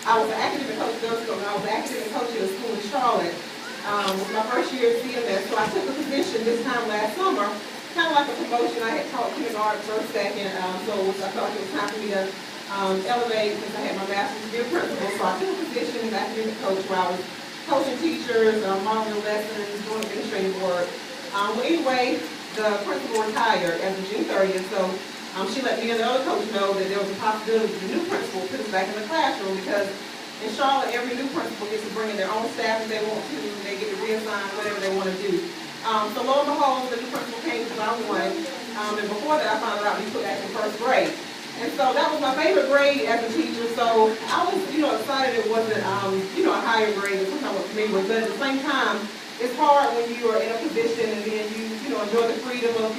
I was an academic coach at Girls School, and I was an academic coach at a school in Charlotte. It was my first year at CMS, so I took a position this time last summer, kind of like a promotion. I had taught kindergarten, first, second, so I felt like it was time for me to elevate since I had my master's degree principal. So I took a position as academic coach where I was coaching teachers, monitoring lessons, doing administrative work. Well, anyway, the principal retired as of June 30th, so she let me and the other coach know that there was a possibility the new principal put us back in the classroom, because in Charlotte, every new principal gets to bring in their own staff if they want to. They get to reassign whatever they want to do. So lo and behold, the new principal came to round one, and before that I found out we put back in first grade. And so that was my favorite grade as a teacher, so I was, excited it wasn't, a higher grade than something I was familiar with, but at the same time, it's hard when you are in a position and then you enjoy the freedom of,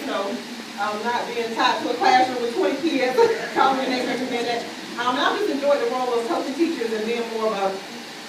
not being tied to a classroom with 20 kids, calling your name every minute. And I just enjoyed the role of coaching teachers and being more of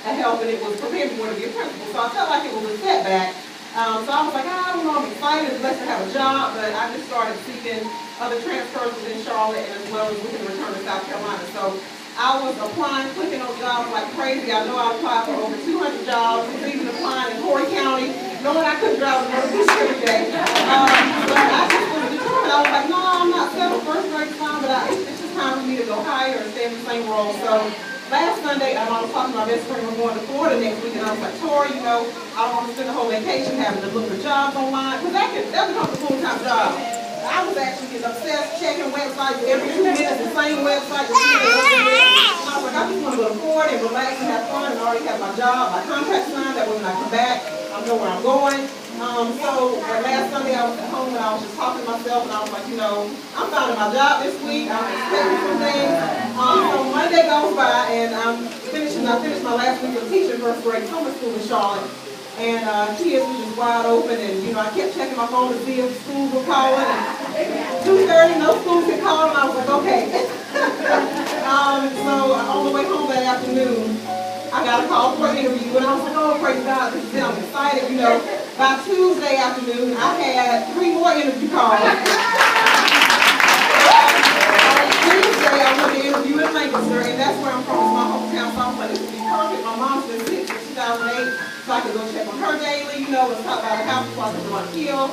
a help, and it was preparing me more to be a principal. So I felt like it was a setback. So I was like, I don't know, I'm excited, it's blessed to have a job, but I just started seeking other transfers within Charlotte and as well as within the return to South Carolina. So I was applying, clicking on jobs like crazy. I know I applied for over 200 jobs, was even applying in Horry County, knowing I couldn't drive to Myrtle Beach every day. But I just was determined. I was like, no, I'm not settled. First grade time, but it's just time for me to go higher and stay in the same role. So last Sunday, I was talking to my best friend, we're going to Florida next week, and I was like, Tori, I don't want to spend the whole vacation having to look for jobs online, because that becomes a full-time job. I was actually getting obsessed, checking websites every 2 minutes, the same website. And I was like, I just want to go to Florida and relax and have fun, and already have my job, my contract signed, that way when I come back, I know where I'm going. So last Sunday I was at home and I was just talking to myself, and I was like, I'm finding my job this week, I'm expecting some things. So Monday goes by and I finished my last week of teaching first grade summer school in Charlotte. And kids were just wide open, and I kept checking my phone to see if schools were calling. And 2:30, no schools had called, and I was like, okay. So on the way home that afternoon, I got a call for an interview, and I was like, oh, praise God, this is it. I'm excited, By Tuesday afternoon, I had 3 more interview calls. Tuesday, I went to interview in Lancaster, and that's where I'm from. It's my hometown, so I was like, this would be perfect. My mom's been sick since 2008. So I could go check on her daily, and talk about the house before I could go on Hill.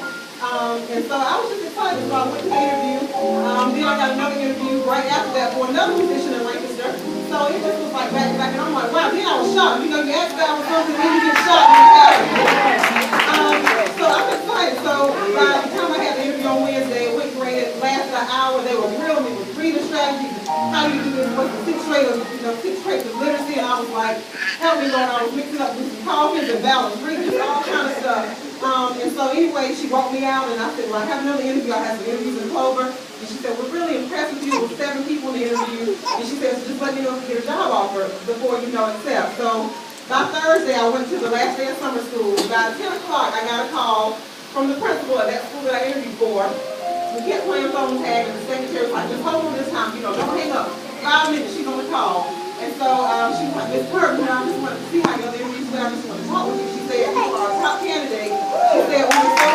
And so I was just excited, so I went to the interview. Then I got another interview right after that for another position in Lancaster. So it just was like back to back, and I'm like, wow, then I was shocked. You ask God for something, then you get shocked. So I'm excited. So by the time I had the interview on Wednesday, it went great. It lasted an hour. They were grilling me with reading strategies. How do you do this? What's the 6 traits of literacy? And I was like, help me, Lord. I was mixing up with some coffees and balance reading, all kind of stuff. And so anyway, she walked me out, and I said, well, I have another interview. I have some interviews in Clover. And she said, we're really impressed with you. There were 7 people in the interview. And she said, so just let me know if you get a job offer before accept. So by Thursday, I went to the last day of summer school. By 10 o'clock, I got a call from the principal at that school that I interviewed for. We kept playing phone tag, and the secretary was like, just hold on this time, don't hang up. 5 minutes, she's on the call. And so she was like, Ms. Burke, I just wanted to see how your interviews went. I just want to talk with you. She said, you are a top candidate. She said, we were so